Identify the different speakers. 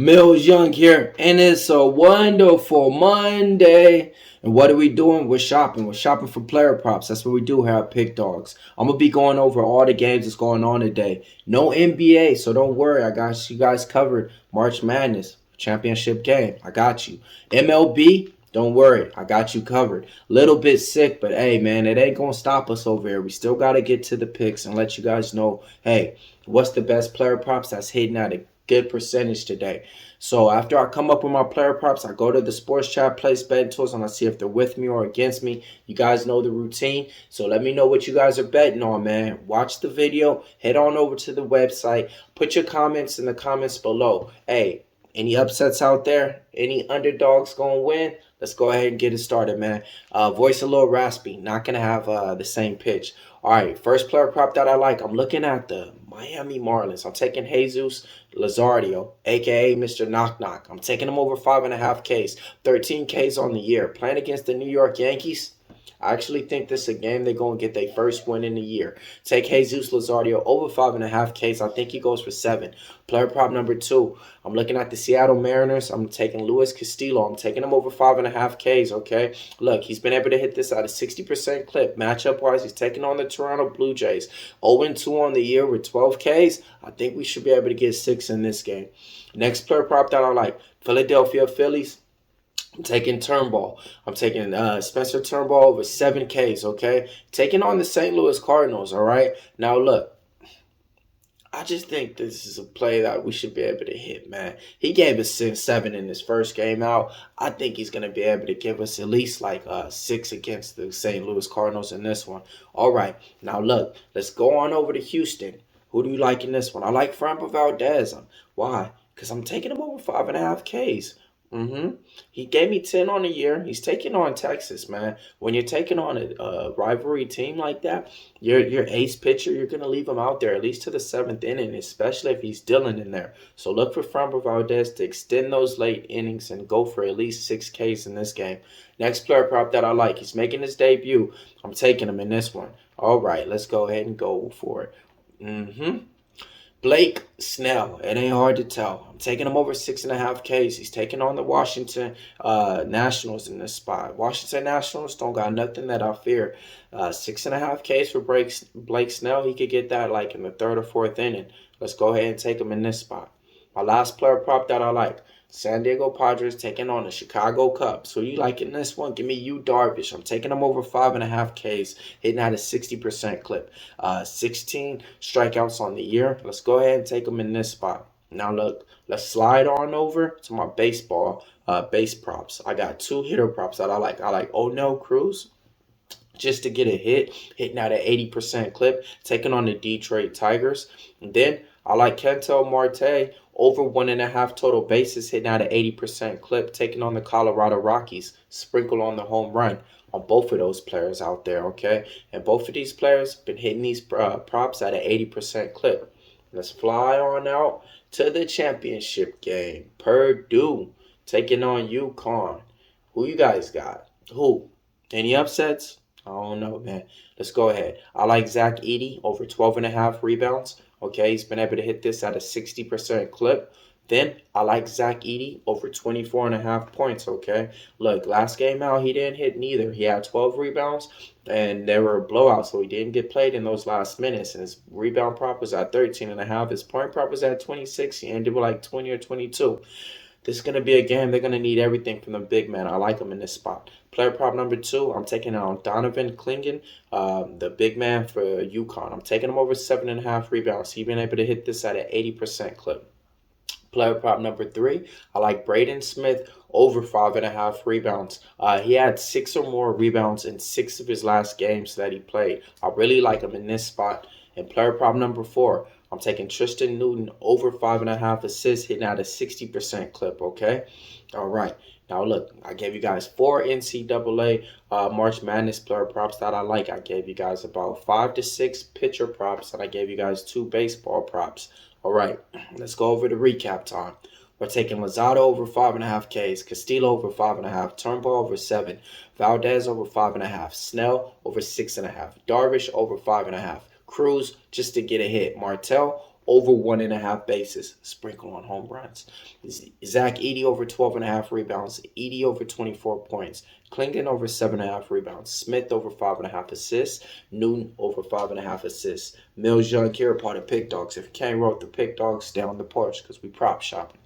Speaker 1: Millz Young here, and it's a wonderful Monday. And what are we doing? We're shopping. We're shopping for player props. That's what we do here at PickDawgz. I'm going to be going over all the games that's going on today. No NBA, so don't worry. I got you guys covered. March Madness, championship game. I got you. MLB, don't worry. I got you covered. Little bit sick, but hey, man, it ain't going to stop us over here. We still got to get to the picks and let you guys know, hey, what's the best player props that's hitting at a good percentage today. So after I come up with my player props, I go to the sports chat, place betting tools, and I see if they're with me or against me. You guys know the routine, so let me know what you guys are betting on, man. Watch the video, head on over to the website, put your comments in the comments below. Hey, any upsets out there? Any underdogs gonna win? Let's go ahead and get it started, man. Voice a little raspy, not gonna have the same pitch. All right, first player prop that I like, I'm looking at the Miami Marlins. I'm taking Jesus Luzardo, a.k.a. Mr. Knock Knock. I'm taking him over 5.5 Ks, 13 Ks on the year. Playing against the New York Yankees, I actually think this is a game they're going to get their first win in the year. Take Jesus Luzardo over 5.5 Ks. I think he goes for 7. Player prop number 2. I'm looking at the Seattle Mariners. I'm taking Luis Castillo. I'm taking him over 5.5 Ks, okay? Look, he's been able to hit this at a 60% clip. Matchup-wise, he's taking on the Toronto Blue Jays. 0-2 on the year with 12 Ks. I think we should be able to get 6 in this game. Next player prop that I like, Philadelphia Phillies. I'm taking Turnbull. I'm taking Spencer Turnbull over 7 Ks, okay? Taking on the St. Louis Cardinals, all right? Now, look, I just think this is a play that we should be able to hit, man. He gave us 7 in his first game out. I think he's going to be able to give us at least like 6 against the St. Louis Cardinals in this one. All right, now, look, let's go on over to Houston. Who do you like in this one? I like Framber Valdez. Why? Because I'm taking him over 5.5 Ks. He gave me 10 on the year. He's taking on Texas, man. When you're taking on a rivalry team like that, your ace pitcher, you're going to leave him out there at least to the 7th inning, especially if he's Dylan in there. So look for Framber Valdez to extend those late innings and go for at least 6 Ks in this game. Next player prop that I like, he's making his debut. I'm taking him in this one. All right, let's go ahead and go for it. Blake Snell. It ain't hard to tell. I'm taking him over 6.5 Ks. He's taking on the Washington Nationals in this spot. Washington Nationals don't got nothing that I fear. 6.5 Ks for Blake Snell. He could get that like in the 3rd or 4th inning. Let's go ahead and take him in this spot. My last player prop that I like, San Diego Padres taking on the Chicago Cubs. So you like in this one? Give me Yu Darvish. I'm taking him over 5.5 Ks, hitting at a 60% clip. 16 strikeouts on the year. Let's go ahead and take him in this spot. Now look, let's slide on over to my baseball base props. I got 2 hitter props that I like. I like O'Neill Cruz, just to get a hit, hitting at an 80% clip, taking on the Detroit Tigers. And then I like Ketel Marte over 1.5 total bases, hitting at an 80% clip, taking on the Colorado Rockies. Sprinkle on the home run on both of those players out there, okay? And both of these players been hitting these props at an 80% clip. Let's fly on out to the championship game. Purdue taking on UConn. Who you guys got? Who? Any upsets? I don't know, man. Let's go ahead. I like Zach Edey over 12.5 rebounds. Okay, he's been able to hit this at a 60% clip. Then I like Zach Edey over 24.5 points, okay? Look, last game out, he didn't hit neither. He had 12 rebounds, and they were a blowout, so he didn't get played in those last minutes. And his rebound prop was at 13.5. His point prop was at 26. He ended with like 20 or 22. This is going to be a game they're going to need everything from the big man. I like him in this spot. Player prop number 2, I'm taking on Donovan Clingan, the big man for UConn. I'm taking him over 7.5 rebounds. He's been able to hit this at an 80% clip. Player prop number 3, I like Braden Smith over 5.5 rebounds. He had 6 or more rebounds in 6 of his last games that he played. I really like him in this spot. And player prop number 4, I'm taking Tristan Newton over 5.5 assists, hitting at a 60% clip, okay? All right. Now, look, I gave you guys 4 NCAA March Madness player props that I like. I gave you guys about 5 to 6 pitcher props, and I gave you guys 2 baseball props. All right, let's go over the recap time. We're taking Lozado over 5.5 Ks, Castillo over 5.5, Turnbull over 7, Valdez over 5.5, Snell over 6.5, Darvish over 5.5, Cruz just to get a hit, Martell over 1.5 bases, sprinkle on home runs. Zach Edey over 12.5 rebounds. Edey over 24 points. Klington over 7.5 rebounds. Smith over 5.5 assists. Newton over 5.5 assists. Millz, Young, Kira, part of Pick Dawgz. If you can't roll the Pick Dawgz, stay on the porch because we prop shopping.